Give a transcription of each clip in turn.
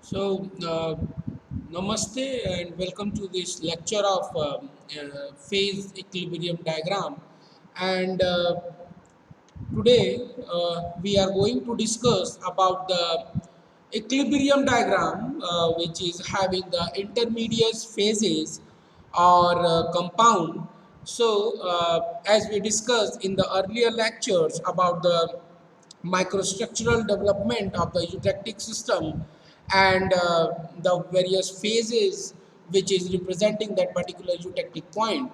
So, namaste and welcome to this lecture of phase equilibrium diagram. And today we are going to discuss about the equilibrium diagram, which is having the intermediate phases or compound. So, as we discussed in the earlier lectures about the microstructural development of the eutectic system and the various phases which is representing that particular eutectic point.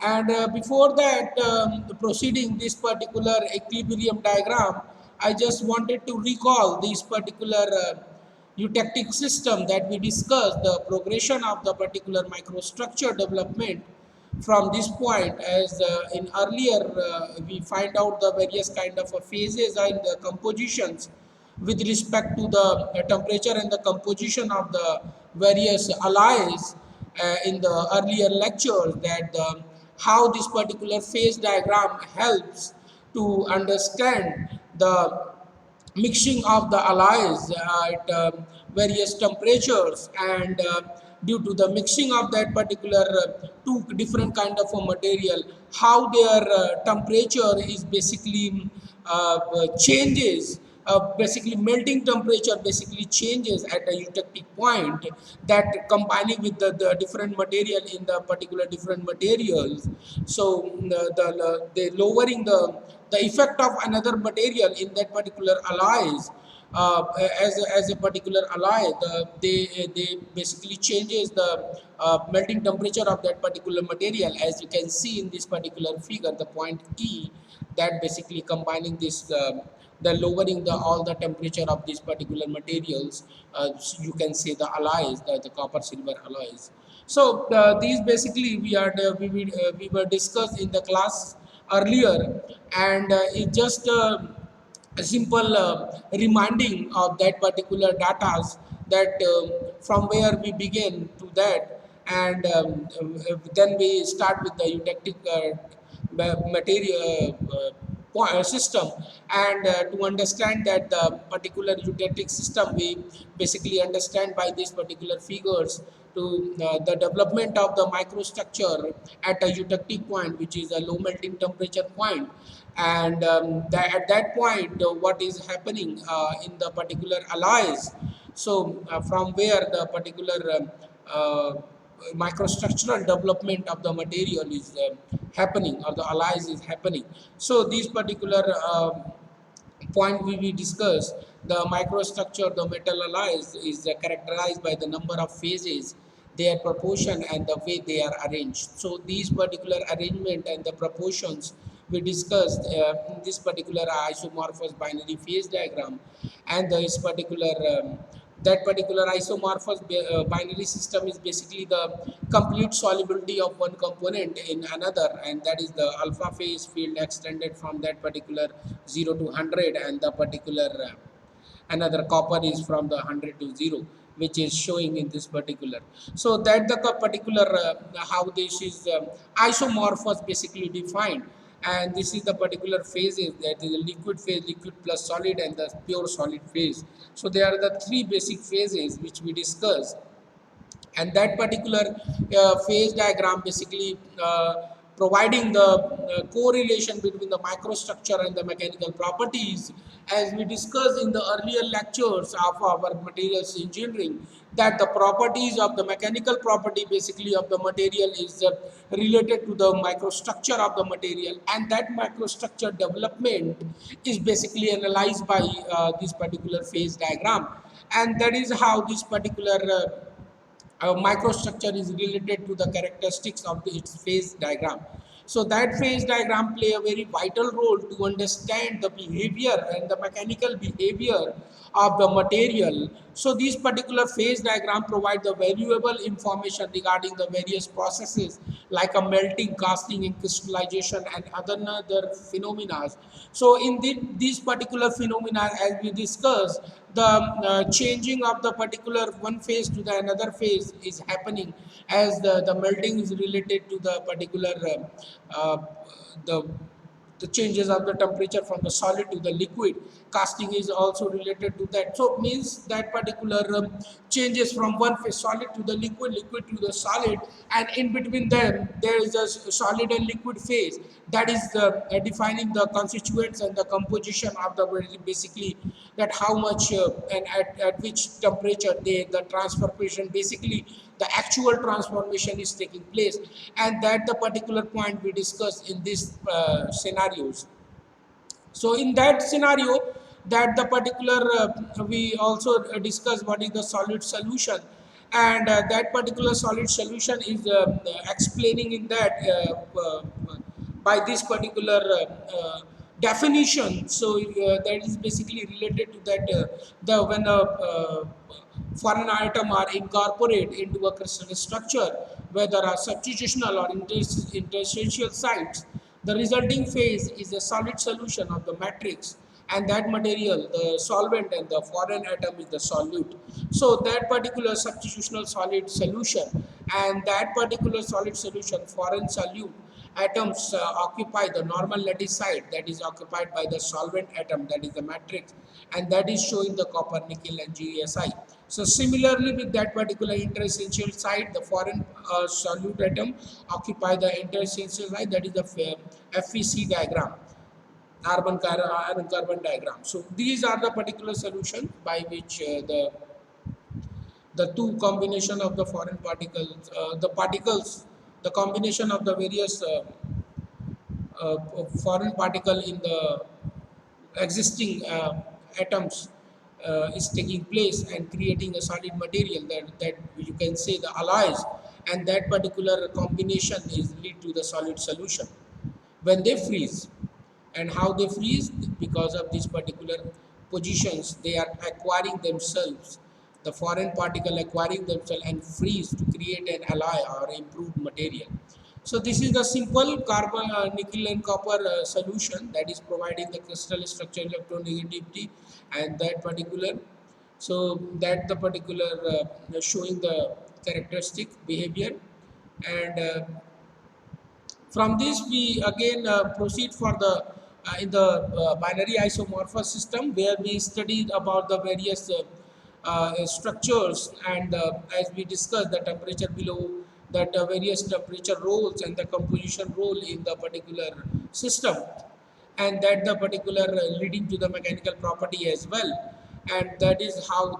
And before that, proceeding this particular equilibrium diagram, I just wanted to recall this particular eutectic system that we discussed, the progression of the particular microstructure development from this point. As in earlier we find out the various kind of phases and compositions with respect to the temperature and the composition of the various alloys in the earlier lectures, that how this particular phase diagram helps to understand the mixing of the alloys at various temperatures, and due to the mixing of that particular two different kind of a material, how their temperature is basically changes, basically melting temperature basically changes at a eutectic point, that combining with the different material in the particular different materials. So the lowering the effect of another material in that particular alloys, as a particular alloy, they basically changes the melting temperature of that particular material, as you can see in this particular figure, the point E, that basically combining this the lowering the all the temperature of these particular materials, so you can say the alloys, the copper silver alloys. So these basically we were discussed in the class earlier, and it just a simple reminding of that particular data, that from where we begin to that, and then we start with the eutectic material system, and to understand that the particular eutectic system, we basically understand by these particular figures to the development of the microstructure at a eutectic point, which is a low melting temperature point. And at that point, what is happening in the particular alloys, so from where the particular microstructural development of the material is happening, or the alloys is happening. So these particular point we discussed, the microstructure, the metal alloys is characterized by the number of phases, their proportion, and the way they are arranged. So these particular arrangement and the proportions we discussed in this particular isomorphous binary phase diagram, and this particular that particular isomorphous binary system is basically the complete solubility of one component in another, and that is the alpha phase field extended from that particular 0 to 100, and the particular another copper is from the 100 to 0, which is showing in this particular. So that the particular how this is isomorphous basically defined, and this is the particular phases, that is the liquid phase, liquid plus solid, and the pure solid phase. So there are the three basic phases which we discussed, and that particular phase diagram basically providing the correlation between the microstructure and the mechanical properties, as we discussed in the earlier lectures of our materials engineering, that the properties of the mechanical property basically of the material is related to the microstructure of the material, and that microstructure development is basically analyzed by this particular phase diagram, and that is how this particular microstructure is related to the characteristics of its phase diagram. So that phase diagram play a very vital role to understand the behavior and the mechanical behavior of the material. So these particular phase diagram provide the valuable information regarding the various processes like a melting, casting, and crystallization, and other phenomena. So in these particular phenomena, as we discussed, the changing of the particular one phase to the another phase is happening, as the melting is related to the particular the the changes of the temperature from the solid to the liquid. Casting is also related to that. So means that particular changes from one phase, solid to the liquid, liquid to the solid, and in between them there is a solid and liquid phase. That is defining the constituents and the composition of the, basically, that how much and at which temperature the transformation, basically the actual transformation is taking place, and that the particular point we discussed in these scenarios. So in that scenario, that the particular we also discuss what is the solid solution, and that particular solid solution is explaining in that by this particular definition. So that is basically related to that the when a foreign atom are incorporated into a crystal structure, whether are substitutional or interstitial sites, the resulting phase is a solid solution of the matrix, and that material, the solvent, and the foreign atom is the solute. So that particular substitutional solid solution and that particular solid solution, foreign solute, atoms occupy the normal lattice site that is occupied by the solvent atom, that is the matrix, and that is showing the copper, nickel, and GSI. So similarly with that particular interessential site, the foreign solute atom occupy the interessential site, that is the FEC diagram, iron carbon diagram. So these are the particular solution by which the two combination of the foreign particles, the combination of the various foreign particle in the existing atoms is taking place and creating a solid material, that you can say the alloys, and that particular combination is lead to the solid solution when they freeze. And how they freeze? Because of these particular positions, they are acquiring themselves, the foreign particle acquiring themselves and freeze to create an alloy or improved material. So this is the simple carbon, nickel and copper solution that is providing the crystal structure, electronegativity, and that particular, so that the particular showing the characteristic behavior. And from this we again proceed for the in the binary isomorphous system, where we studied about the various structures, and as we discussed the temperature below, that various temperature roles and the composition role in the particular system, and that the particular leading to the mechanical property as well. And that is how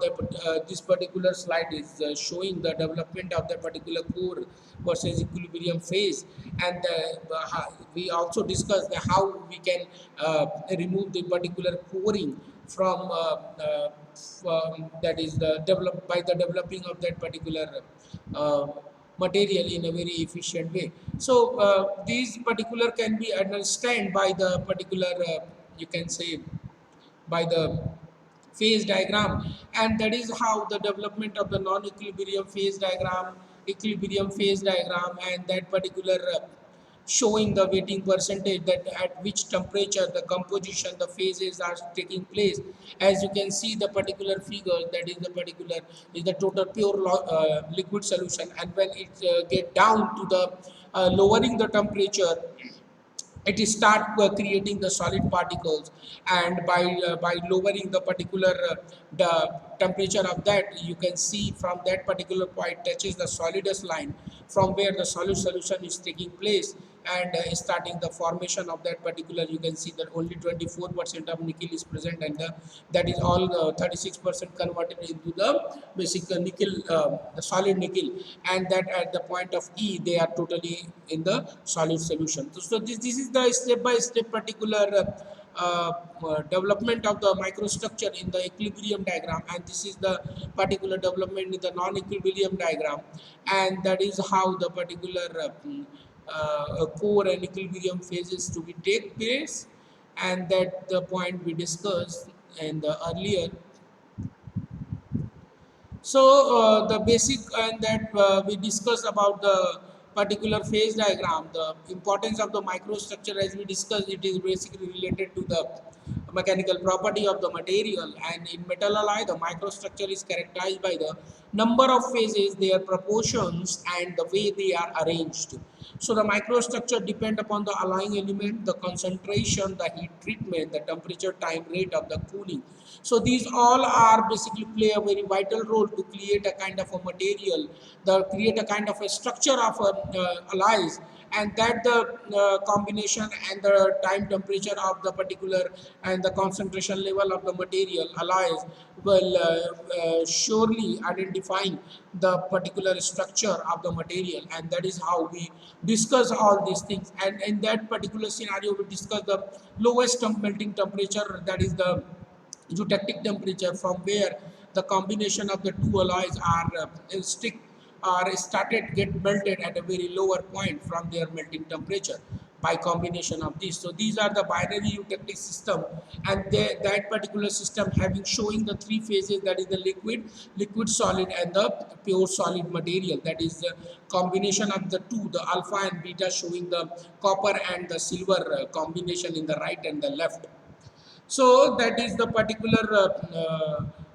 this particular slide is showing the development of that particular core versus equilibrium phase. And we also discussed how we can remove the particular coring from that is the developed by the developing of that particular uh, material in a very efficient way. So these particular can be understood by the particular you can say by the phase diagram, and that is how the development of the non-equilibrium phase diagram, equilibrium phase diagram, and that particular showing the weighting percentage, that at which temperature the composition, the phases are taking place. As you can see the particular figure, that is the particular is the total pure liquid solution, and when it get down to the lowering the temperature, it is start creating the solid particles. And by lowering the particular the temperature of that, you can see from that particular point touches the solidus line, from where the solid solution is taking place, and starting the formation of that particular, you can see that only 24% of nickel is present, and that is all 36% converted into the basic nickel, the solid nickel, and that at the point of E they are totally in the solid solution. So this is the step by step particular development of the microstructure in the equilibrium diagram, and this is the particular development in the non-equilibrium diagram, and that is how the particular core and equilibrium phases to be take place, and that the point we discussed in the earlier. So the basic, and that we discussed about the particular phase diagram, the importance of the microstructure, as we discussed, it is basically related to the mechanical property of the material. And in metal alloy, the microstructure is characterized by the number of phases, their proportions, and the way they are arranged. So the microstructure depend upon the alloying element, the concentration, the heat treatment, the temperature, time, rate of the cooling. So these all are basically play a very vital role to create a kind of a material, the create a kind of a structure of alloys, and that the combination and the time, temperature of the particular and the concentration level of the material alloys will surely identifying the particular structure of the material. And that is how we discuss all these things. And in that particular scenario, we discuss the lowest melting temperature, that is the eutectic temperature, from where the combination of the two alloys are stick are started get melted at a very lower point from their melting temperature by combination of these. So these are the binary eutectic system, and that particular system having showing the three phases, that is the liquid solid and the pure solid material, that is the combination of the two, the alpha and beta, showing the copper and the silver combination in the right and the left. So that is the particular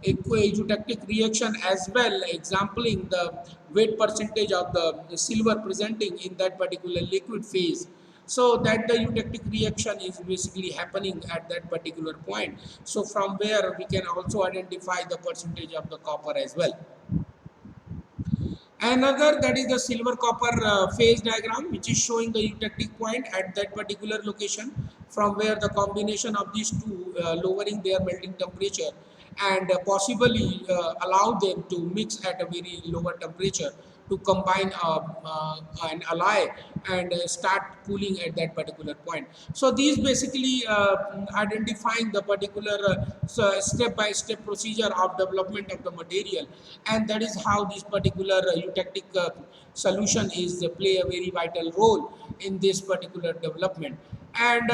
eutectic reaction as well, exampling the weight percentage of the silver presenting in that particular liquid phase. So that the eutectic reaction is basically happening at that particular point. So from where we can also identify the percentage of the copper as well. Another, that is the silver copper phase diagram, which is showing the eutectic point at that particular location, from where the combination of these two lowering their melting temperature and possibly allow them to mix at a very lower temperature to combine an alloy and start cooling at that particular point. So these basically identifying the particular step-by-step procedure of development of the material, and that is how this particular eutectic solution is play a very vital role in this particular development. And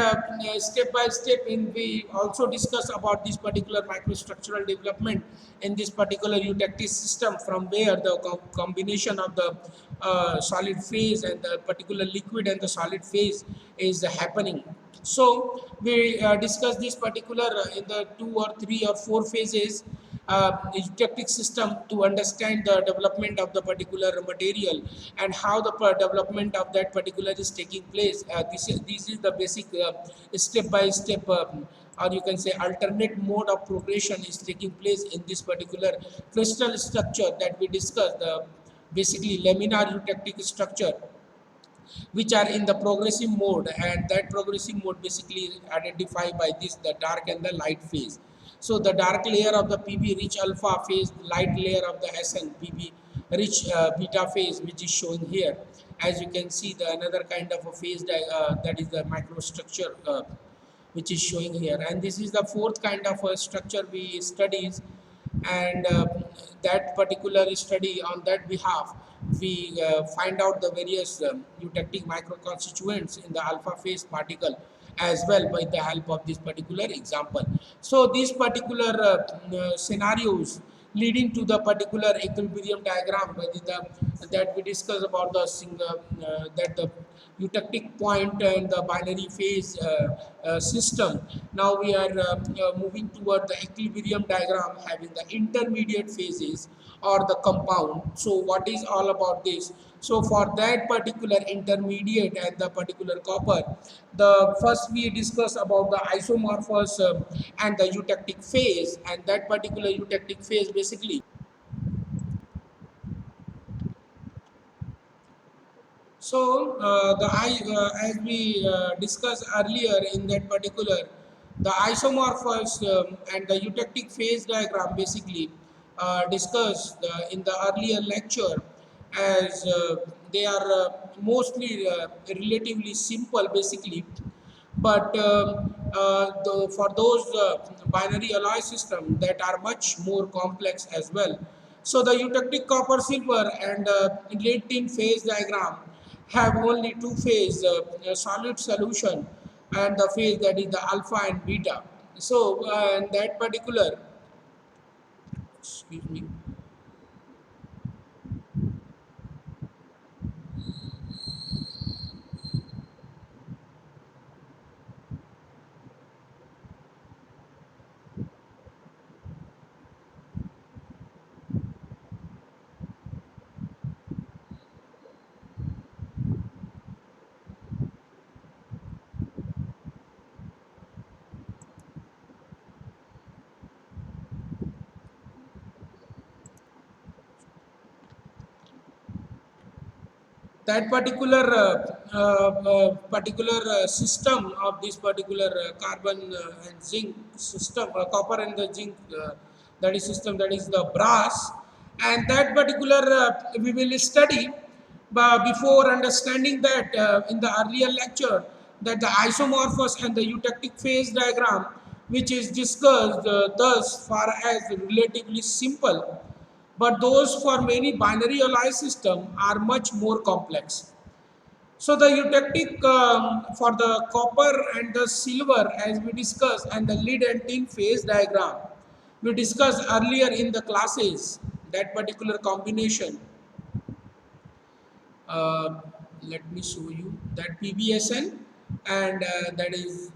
step by step, in we also discuss about this particular microstructural development in this particular eutectic system, from where the combination of the solid phase and the particular liquid and the solid phase is happening. So we discuss this particular in the 2 or 3 or 4 phases eutectic system to understand the development of the particular material and how the development of that particular is taking place. This is the basic step by step, or you can say alternate mode of progression is taking place in this particular crystal structure that we discussed, the basically laminar eutectic structure, which are in the progressive mode, and that progressive mode basically identified by this, the dark and the light phase. So the dark layer of the pb rich alpha phase, light layer of the sn pb rich beta phase, which is shown here. As you can see, the another kind of a phase that is the microstructure which is showing here. And this is the fourth kind of a structure we studies. And that particular study, on that behalf, we find out the various eutectic microconstituents in the alpha phase particle as well, by the help of this particular example. So these particular scenarios leading to the particular equilibrium diagram, that we discuss about the that the eutectic point and the binary phase system. Now we are moving toward the equilibrium diagram having the intermediate phases or the compound. So what is all about this? So for that particular intermediate and the particular copper, the first we discuss about the isomorphous and the eutectic phase, and that particular eutectic phase basically. So as we discussed earlier in that particular, the isomorphous and the eutectic phase diagram basically discussed in the earlier lecture, as they are mostly relatively simple basically, but for those binary alloy system that are much more complex as well. So the eutectic copper silver and lead tin phase diagram have only two phase solid solution, and the phase that is the alpha and beta. So in that particular, excuse me. that particular system of this particular carbon and zinc system, copper and the zinc, that is system, that is the brass, and that particular we will study. But before understanding that, in the earlier lecture, that the isomorphous and the eutectic phase diagram, which is discussed thus far, as relatively simple, but those for many binary alloy system are much more complex. So the eutectic, for the copper and the silver, as we discussed, and the lead and tin phase diagram we discussed earlier in the classes, that particular combination, uh, let me show you that PBSN, and that is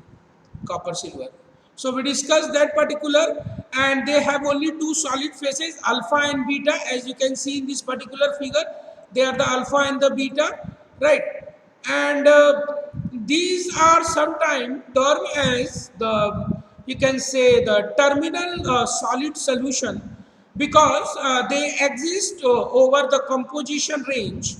copper silver. So we discussed that particular, and they have only two solid phases, alpha and beta, as you can see in this particular figure. They are the alpha and the beta, right? And these are sometimes termed as the, you can say, the terminal solid solution, because they exist over the composition range.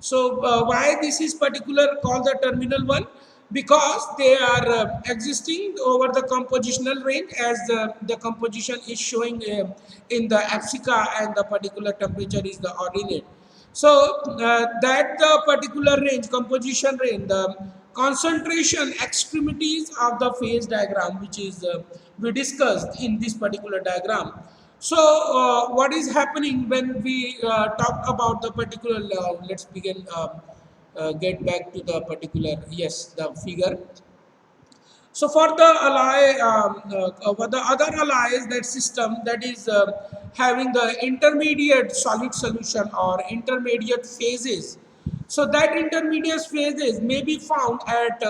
So why this is particular called the terminal one? Because they are existing over the compositional range, as the composition is showing in the abscissa, and the particular temperature is the ordinate. So that the particular range, composition range, the concentration extremities of the phase diagram, which is we discussed in this particular diagram. So what is happening when we talk about the particular, let's begin, get back to the particular, yes, the figure. So for the alloy, for the other alloys, that system, that is having the intermediate solid solution or intermediate phases. So that intermediate phases may be found at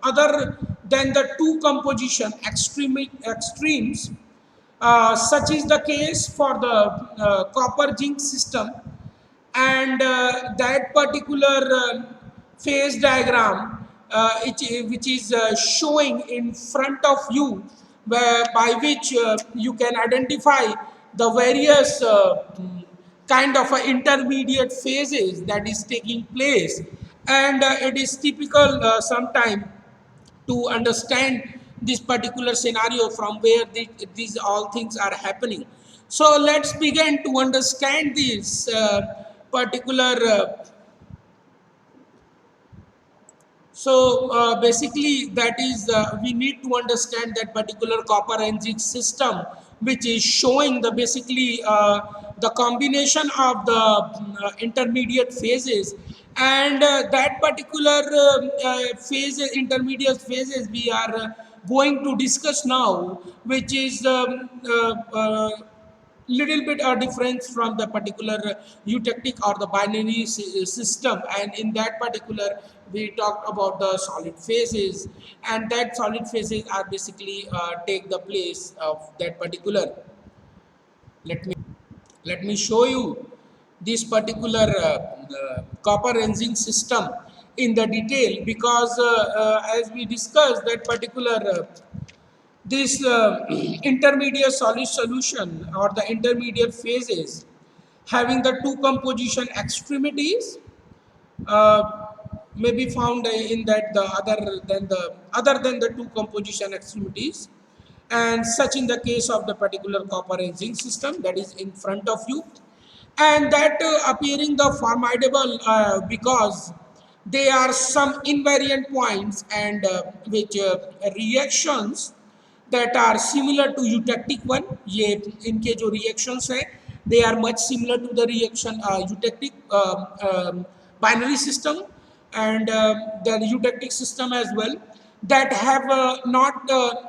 other than the two composition extremes. Such is the case for the copper zinc system, and that particular phase diagram, which is showing in front of you, where by which you can identify the various kind of intermediate phases that is taking place, and it is typical sometime to understand this particular scenario from where these all things are happening. So let's begin to understand this particular. Basically, that is, we need to understand that particular copper and zinc system, which is showing the basically the combination of the intermediate phases, and that particular phases, intermediate phases, we are going to discuss now, which is little bit a difference from the particular eutectic or the binary system, and in that particular we talked about the solid phases, and that solid phases are basically take the place of that particular. Let me show you this particular copper and zinc system in the detail, because as we discussed that particular this intermediate solid solution or the intermediate phases having the two composition extremities uh, may be found in that the other than the two composition extremities, and such in the case of the particular copper and zinc system that is in front of you, and that appearing the formidable because they are some invariant points, and which reactions that are similar to eutectic one, ये इनके जो reactions है, they are much similar to the reaction eutectic binary system, and the eutectic system as well, that have not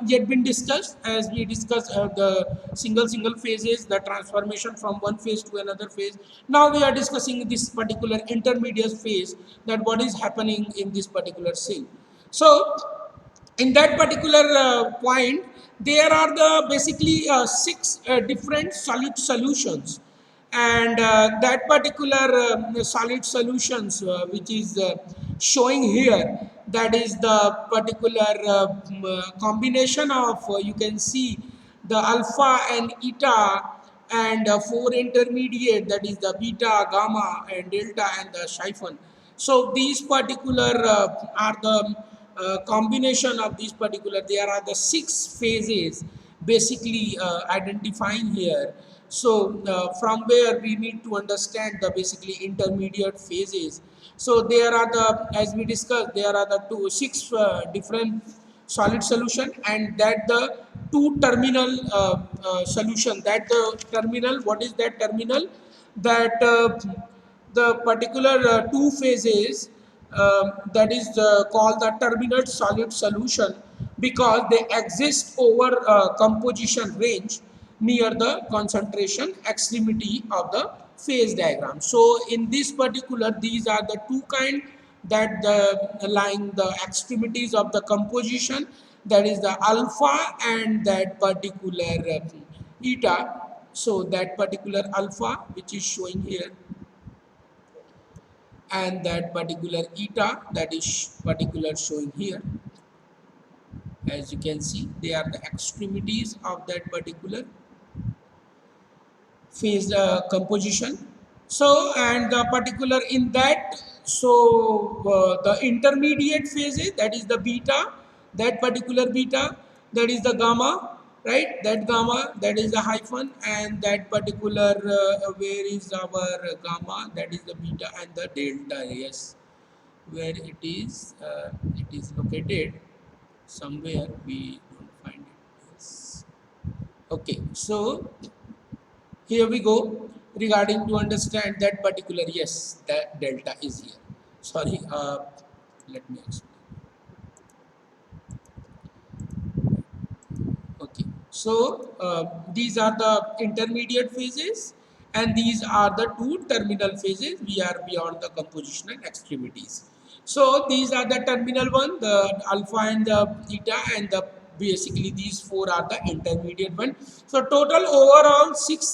yet been discussed, as we discussed the single phases, the transformation from one phase to another phase. Now we are discussing this particular intermediate phase, that what is happening in this particular scene. So in that particular point, there are the basically six different solid solutions, and that particular solid solutions, which is showing here, that is the particular combination of, you can see, the alpha and eta, and four intermediate, that is the beta, gamma and delta and the siphon. So these particular are the combination of these particular, there are the 6 phases basically identifying here. So from where we need to understand the basically intermediate phases. So there are the, as we discussed, there are the six different solid solution, and that the two terminal solution, that the terminal, what is that terminal, that the particular two phases, that is called the terminal solid solution, because they exist over composition range near the concentration extremity of the phase diagram. So in this particular, these are the two kind, that the lying the extremities of the composition, that is the alpha and that particular eta. So that particular alpha which is showing here, and that particular eta that is particular showing here, as you can see, they are the extremities of that particular phase composition. So and the particular in that, so the intermediate phases, that is the beta, that particular beta, that is the gamma, right, that gamma, that is the hyphen, and that particular where is our gamma, that is the beta, and the delta, yes, where it is located somewhere, we don't find it, yes. Okay, so here we go, regarding to understand that particular, yes, that delta is here, sorry, let me explain. Okay, so these are the intermediate phases, and these are the two terminal phases. We are beyond the compositional extremities. So these are the terminal one, the alpha and the eta, and the basically these four are the intermediate one. So total overall six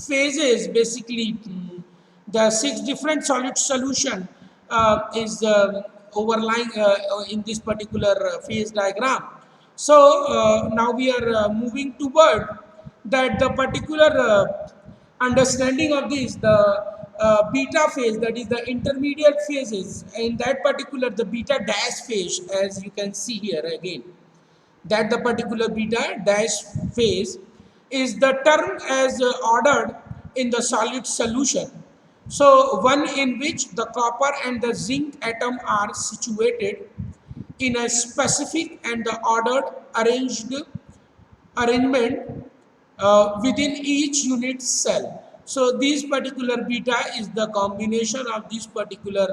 phases basically. The 6 different solid solution is overlying in this particular phase diagram. So now we are moving toward that the particular understanding of this, the beta phase, that is the intermediate phases, in that particular the beta dash phase, as you can see here again, that the particular beta dash phase is the term as ordered in the solid solution. So one in which the copper and the zinc atom are situated in a specific and the ordered arrangement within each unit cell. So this particular beta is the combination of this particular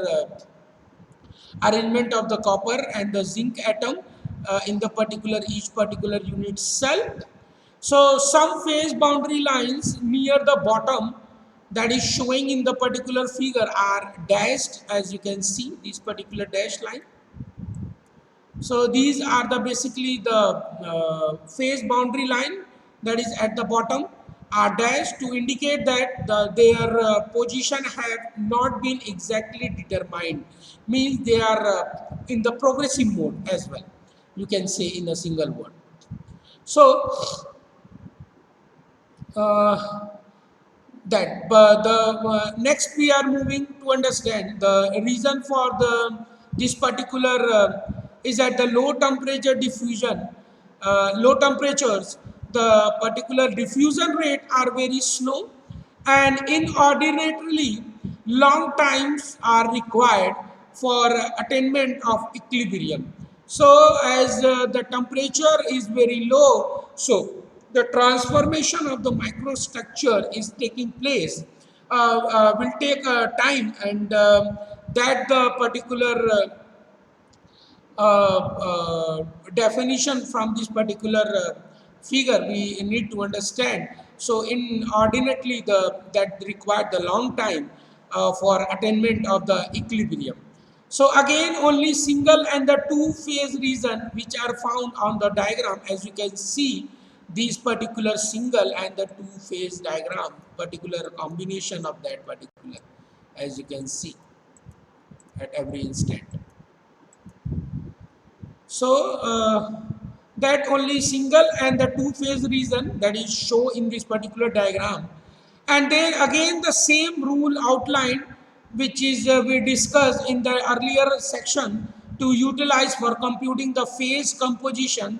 arrangement of the copper and the zinc atom in the particular each particular unit cell. So some phase boundary lines near the bottom, that is showing in the particular figure, are dashed, as you can see this particular dash line. So these are the basically the phase boundary line that is at the bottom are dashed to indicate that their position have not been exactly determined, means they are in the progressive mode as well, you can say in a single word. So that the next we are moving to understand the reason for the this particular is at the low temperature diffusion, low temperatures, the particular diffusion rate are very slow, and inordinately long times are required for attainment of equilibrium. So as the temperature is very low, so the transformation of the microstructure is taking place, will take time, and that the particular definition from this particular figure we need to understand. So inordinately that required the long time for attainment of the equilibrium. So again only single and the two phase reason which are found on the diagram, as you can see these particular single and the two phase diagram, particular combination of that particular, as you can see at every instant. So that only single and the two phase reason that is shown in this particular diagram, and then again the same rule outlined which is we discussed in the earlier section to utilize for computing the phase composition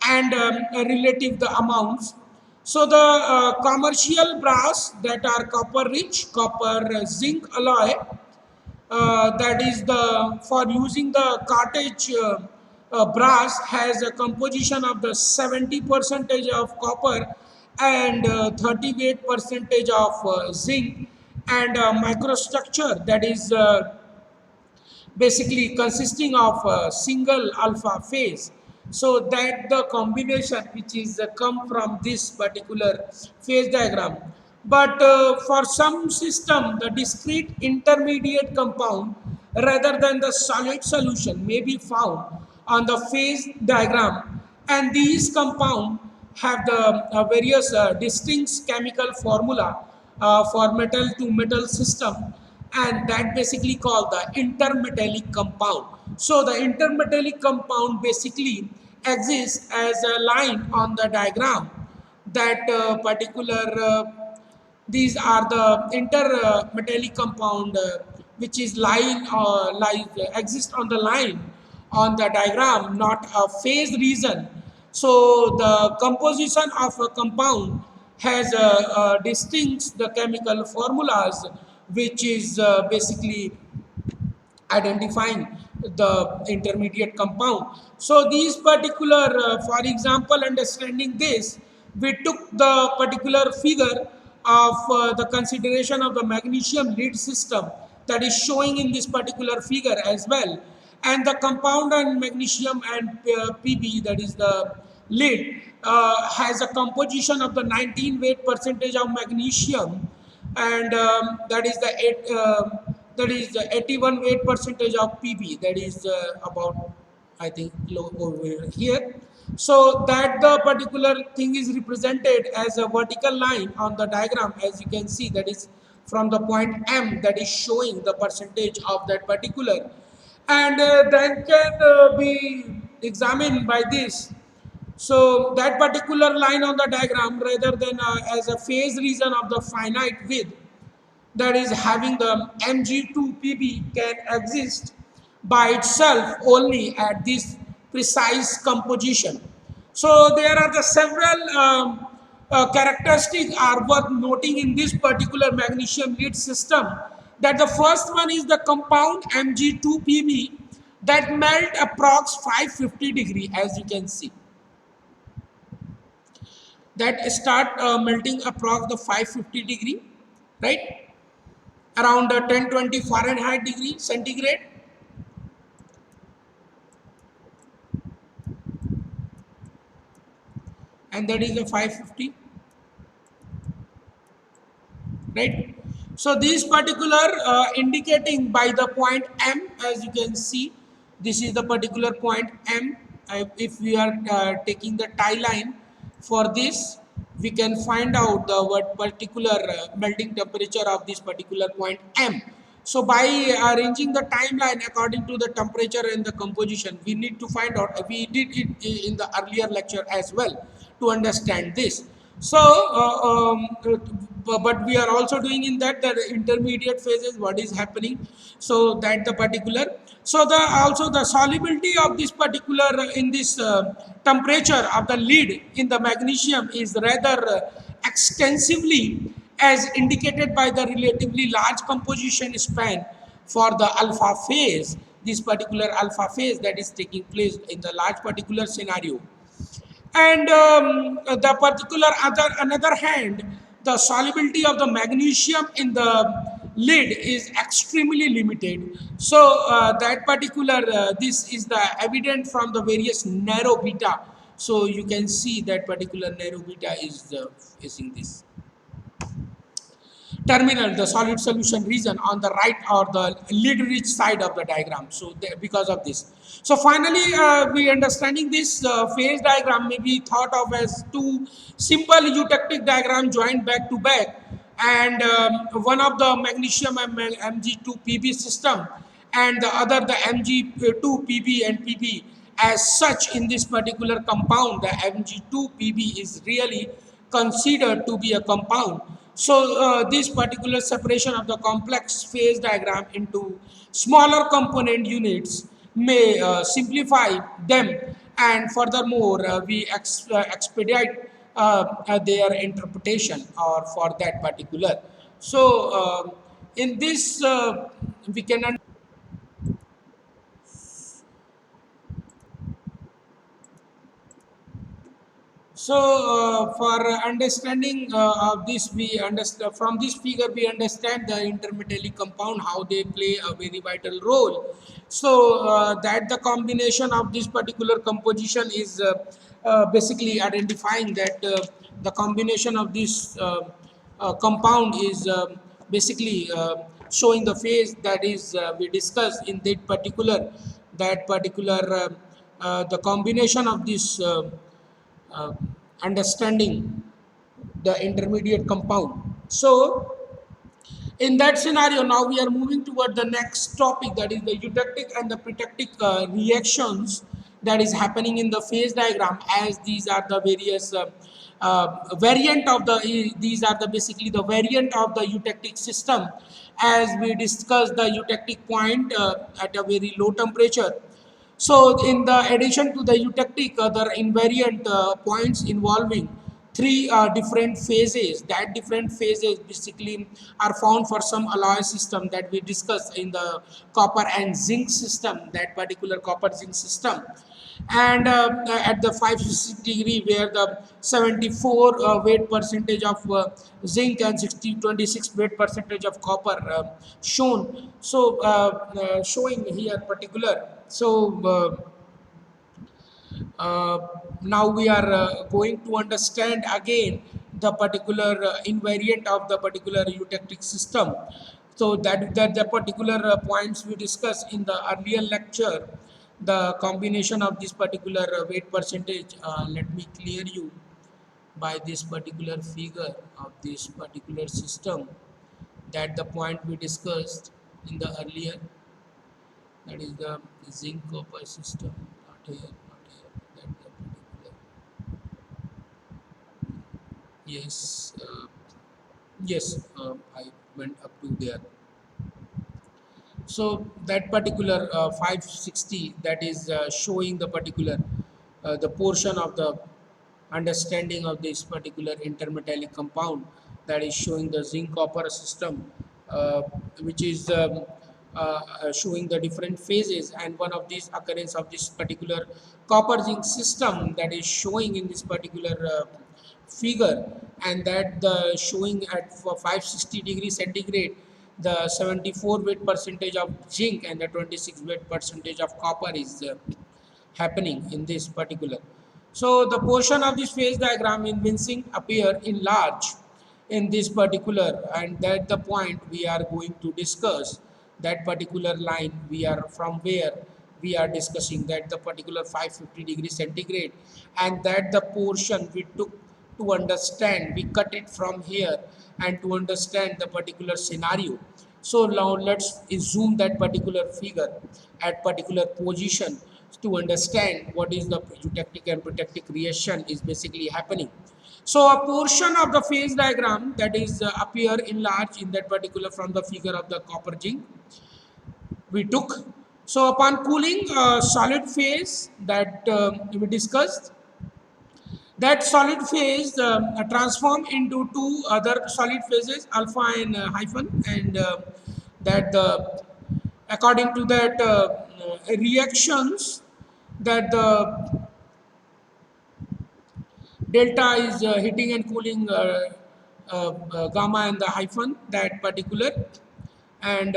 and relative the amounts. So the commercial brass that are copper rich, copper zinc alloy, that is the for using the cartridge brass has a composition of the 70 percentage of copper and 38 percentage of zinc, and microstructure that is basically consisting of a single alpha phase, so that the combination which is come from this particular phase diagram. But for some system the discrete intermediate compound rather than the solid solution may be found on the phase diagram, and these compound have the various distinct chemical formula for metal to metal system, and that basically called the intermetallic compound. So the intermetallic compound basically exists as a line on the diagram, that particular these are the intermetallic compound which is line exist on the line on the diagram, not a phase region. So the composition of a compound has distinct the chemical formulas, which is basically identifying the intermediate compound. So these particular, for example, understanding this, we took the particular figure of the consideration of the magnesium lead system that is showing in this particular figure as well. And the compound and magnesium and Pb, that is the lead, has a composition of the 19 weight percentage of magnesium, and that is the 81 weight percentage of Pb, that is about, I think, low over here. So that the particular thing is represented as a vertical line on the diagram, as you can see, that is from the point M, that is showing the percentage of that particular, and then can be examined by this. So that particular line on the diagram, rather than as a phase region of the finite width, that is having the Mg2Pb, can exist by itself only at this precise composition. So there are the several characteristics are worth noting in this particular magnesium lead system. That the first one is the compound Mg2Pb that melt approx 550 degree, as you can see, that start melting approx the 550 degree, right, around 1020 Fahrenheit degree centigrade, and that is a 550, right. So these particular indicating by the point M, as you can see, this is the particular point M. If we are taking the tie line for this, we can find out the what particular melting temperature of this particular point M. So by arranging the timeline according to the temperature and the composition, we need to find out. We did it in the earlier lecture as well to understand this. So but we are also doing in that the intermediate phases what is happening, so that the particular, so the also the solubility of this particular in this temperature of the lead in the magnesium is rather extensively, as indicated by the relatively large composition span for the alpha phase, this particular alpha phase that is taking place in the large particular scenario. And the particular another hand, the solubility of the magnesium in the lead is extremely limited. So that particular this is the evident from the various narrow beta. So you can see that particular narrow beta is facing this terminal, the solid solution region on the right or the lead rich side of the diagram. So because of this, so finally we understanding this phase diagram may be thought of as two simple eutectic diagram joined back to back, and one of the magnesium Mg2Pb system, and the other the Mg2Pb and Pb. As such, in this particular compound, the Mg2Pb is really considered to be a compound. So this particular separation of the complex phase diagram into smaller component units may simplify them, and furthermore we expedite their interpretation or for that particular. So in this we can So, for understanding of this, we understand from this figure we understand the intermetallic compound how they play a very vital role. So that the combination of this particular composition is basically identifying that the combination of this compound is basically showing the phase that is we discussed in that particular the combination of this. Uh, Understanding the intermediate compound. So in that scenario, now we are moving toward the next topic, that is the eutectic and the pretectic reactions that is happening in the phase diagram, as these are the various variant of the these are the basically the variant of the eutectic system, as we discussed the eutectic point at a very low temperature. So, in the addition to the eutectic, other invariant points involving three different phases. That different phases basically are found for some alloy system that we discussed in the copper and zinc system. That particular copper zinc system, and at the 560 degree, where the 74 weight percentage of zinc and 26 weight percentage of copper shown. So showing here particular. So uh, now we are going to understand again the particular invariant of the particular eutectic system. So that the particular points we discussed in the earlier lecture, the combination of this particular weight percentage. Let me clear you by this particular figure of this particular system, that the point we discussed in the earlier, that is the zinc copper system, not here, not here, that the particular, yes, yes, I went up to there. So that particular 560, that is showing the particular the portion of the understanding of this particular intermetallic compound, that is showing the zinc copper system, which is showing the different phases, and one of these occurrence of this particular copper zinc system that is showing in this particular figure, and that the showing at for 560 degree centigrade, the 74 weight percentage of zinc and the 26 weight percentage of copper is happening in this particular. So the portion of this phase diagram in Vincing appear in large in this particular, and that the point we are going to discuss, that particular line we are from where we are discussing that the particular 550 degree centigrade, and that the portion we took to understand, we cut it from here and to understand the particular scenario. So now let's zoom that particular figure at particular position to understand what is the eutectic and protectic reaction is basically happening. So a portion of the phase diagram that is appear enlarged in that particular from the figure of the copper zinc we took. So upon cooling, solid phase that we discussed, that solid phase transform into two other solid phases, alpha and hyphen, and that the according to that reactions, that the delta is heating and cooling gamma and the hyphen, that particular, and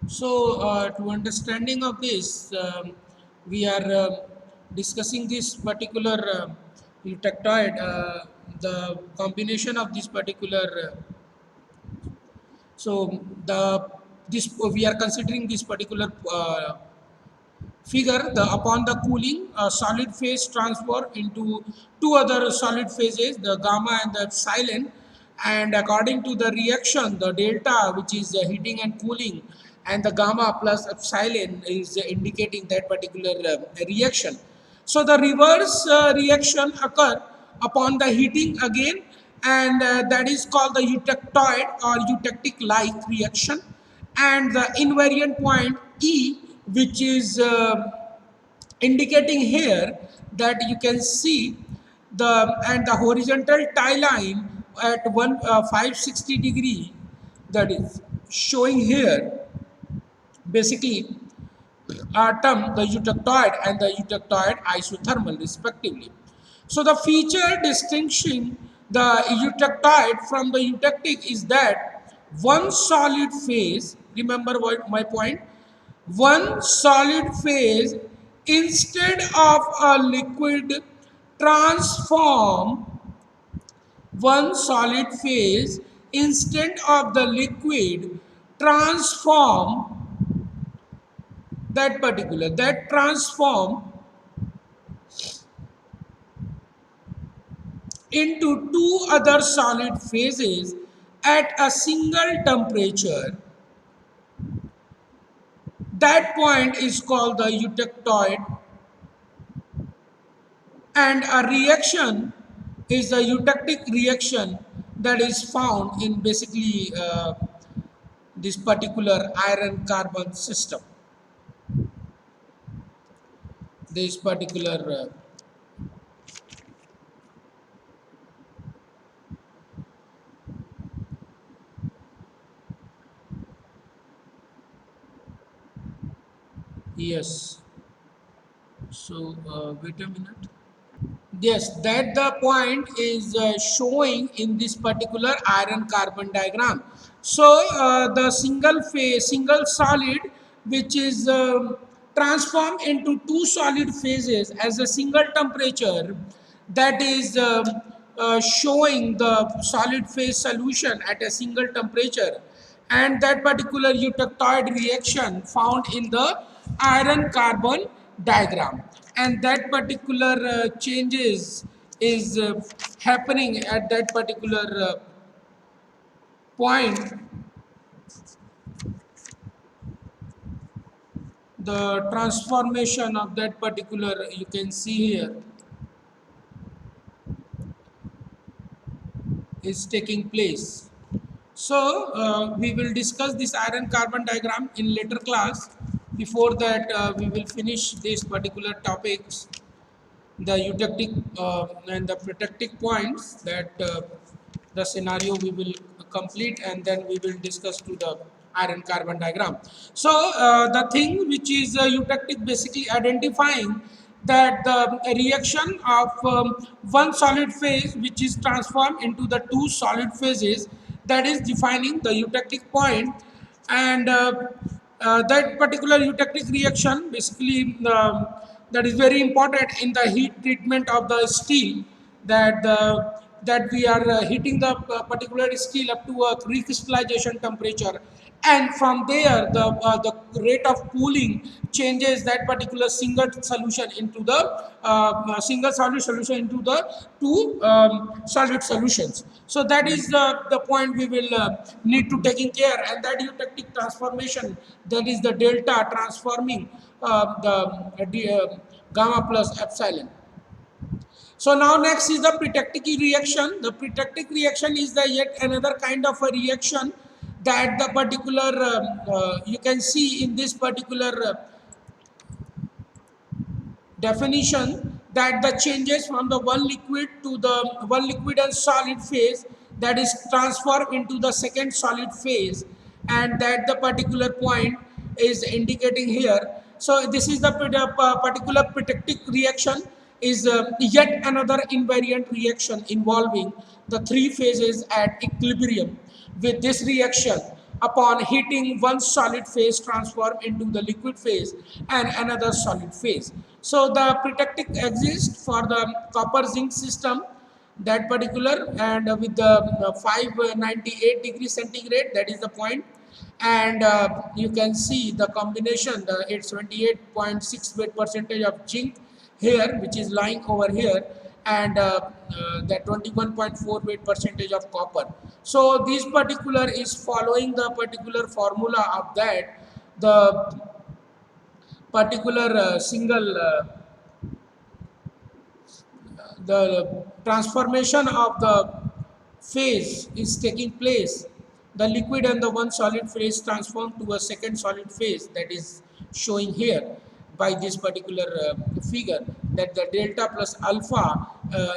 so to understanding of this, we are discussing this particular eutectoid, the combination of this particular so the this we are considering this particular figure, the upon the cooling, solid phase transfer into two other solid phases, the gamma and the epsilon, and according to the reaction, the delta, which is heating and cooling, and the gamma plus epsilon is indicating that particular reaction. So the reverse reaction occur upon the heating again, and that is called the eutectoid or eutectic like reaction. And the invariant point E, which is indicating here, that you can see the and the horizontal tie line at 560 degree, that is showing here basically term the eutectoid and the eutectoid isothermal respectively. So the feature distinguishing the eutectoid from the eutectic is that one solid phase, remember what my point, one solid phase instead of a liquid transform, one solid phase instead of the liquid transform that transform into two other solid phases at a single temperature. That point is called the eutectoid, and a reaction is the eutectic reaction that is found in basically this particular iron carbon system, this particular yes. So wait a minute. Yes, that the point is showing in this particular iron carbon diagram. So the single phase, single solid, which is transformed into two solid phases as a single temperature, that is showing the solid phase solution at a single temperature, and that particular eutectoid reaction found in the iron carbon diagram, and that particular changes is happening at that particular point. The transformation of that particular, you can see here, is taking place. So we will discuss this iron carbon diagram in later class. Before that, we will finish these particular topics, the eutectic and the protectic points, that the scenario we will complete, and then we will discuss to the iron carbon diagram. So the thing which is eutectic, basically identifying that the reaction of one solid phase which is transformed into the two solid phases, that is defining the eutectic point. And that particular eutectic reaction basically that is very important in the heat treatment of the steel, that that we are heating the particular steel up to a recrystallization temperature, and from there the rate of cooling changes that particular single solution into the single solid solution into the two solid solutions. So that is the point we will need to taking care, and that eutectic transformation, that is the delta transforming gamma plus epsilon. So now next is the pretectic reaction. The pretectic reaction is the yet another kind of a reaction, that the particular you can see in this particular definition, that the changes from the one liquid to the one liquid and solid phase, that is transformed into the second solid phase, and that the particular point is indicating here. So this is the particular pretectic reaction, is yet another invariant reaction involving the three phases at equilibrium. With this reaction, upon heating, one solid phase transform into the liquid phase and another solid phase. So the pretectic exists for the copper zinc system, that particular, and with the 598 degrees centigrade, that is the point. And you can see the combination, the it's 28.6 weight percentage of zinc here, which is lying over here, and that 21.4 weight percentage of copper. So this particular is following the particular formula of that, the particular single the transformation of the phase is taking place, the liquid and the one solid phase transform to a second solid phase, that is showing here by this particular figure, that the delta plus alpha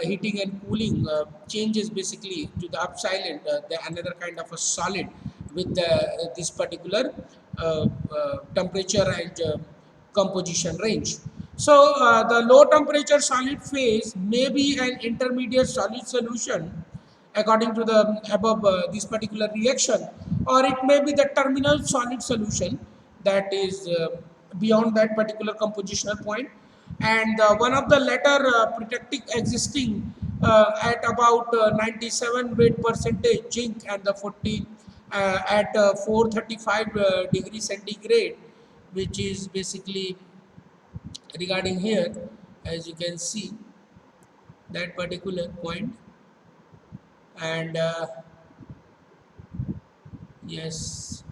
heating and cooling changes basically to the upsilent, the another kind of a solid with this particular temperature and composition range. So the low temperature solid phase may be an intermediate solid solution according to the above this particular reaction, or it may be the terminal solid solution that is beyond that particular compositional point. And one of the latter protectic existing at about 97 weight percentage zinc and the 40 at 435 degree centigrade, which is basically regarding here, as you can see that particular point. And yes,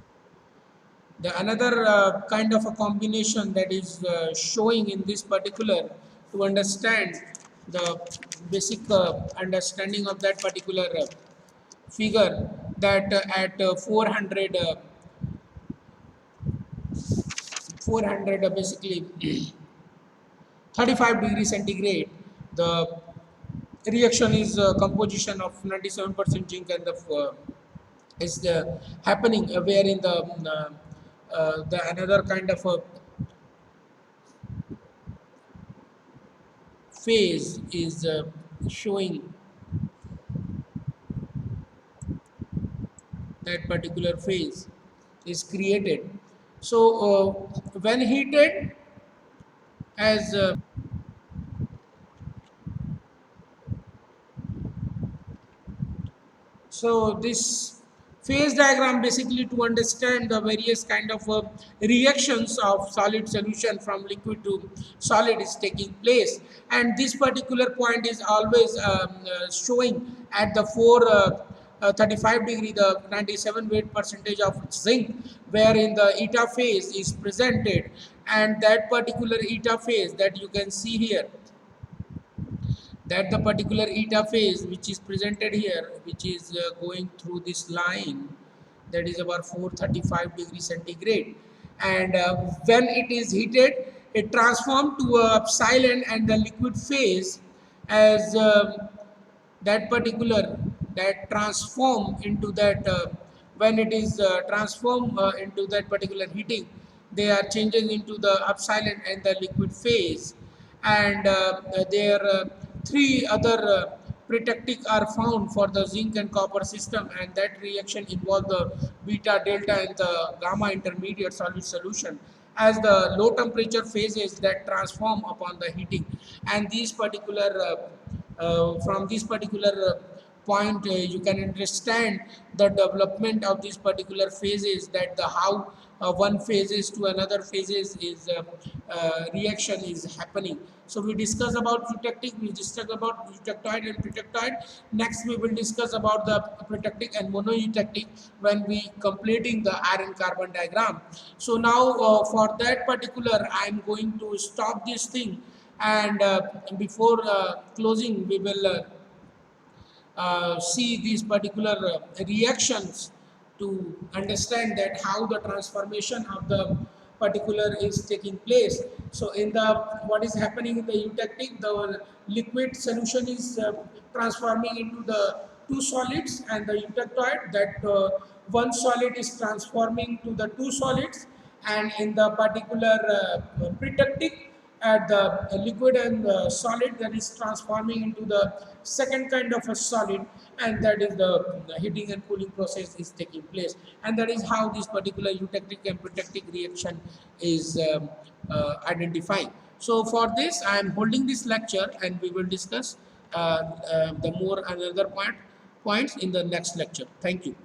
the another kind of a combination that is showing in this particular, to understand the basic understanding of that particular figure, that at 400 basically 35 degree centigrade, the reaction is composition of 97% zinc and the is happening where in the another kind of a phase is showing that particular phase is created. So when heated as so this phase diagram basically to understand the various kind of reactions of solid solution from liquid to solid is taking place, and this particular point is always showing at the 35 degree, the 97 weight percentage of zinc, wherein the eta phase is presented, and that particular eta phase that you can see here, that the particular eta phase which is presented here, which is going through this line, that is about 435 degree centigrade, and when it is heated, it transforms to a epsilon and the liquid phase as that particular that transform into that when it is transformed into that particular heating, they are changing into the epsilon and the liquid phase, and there three other protectic are found for the zinc and copper system, and that reaction involves the beta, delta and the gamma intermediate solid solution as the low temperature phases that transform upon the heating. And these particular from this particular point you can understand the development of these particular phases, that the how one phases to another phases is reaction is happening. So we discuss about eutectic, we discuss about eutectoid and protectoid. Next we will discuss about the protectic and monoeutectic when we completing the iron carbon diagram. So now for that particular I am going to stop this thing, and before closing we will see these particular reactions to understand that how the transformation of the particular is taking place. So in the what is happening in the eutectic, the liquid solution is transforming into the two solids, and the eutectoid, that one solid is transforming to the two solids, and in the particular protectic, at the liquid and solid, that is transforming into the second kind of a solid, and that is the heating and cooling process is taking place, and that is how this particular eutectic and protectic reaction is identifying. So for this I am holding this lecture, and we will discuss the more another points in the next lecture. Thank you.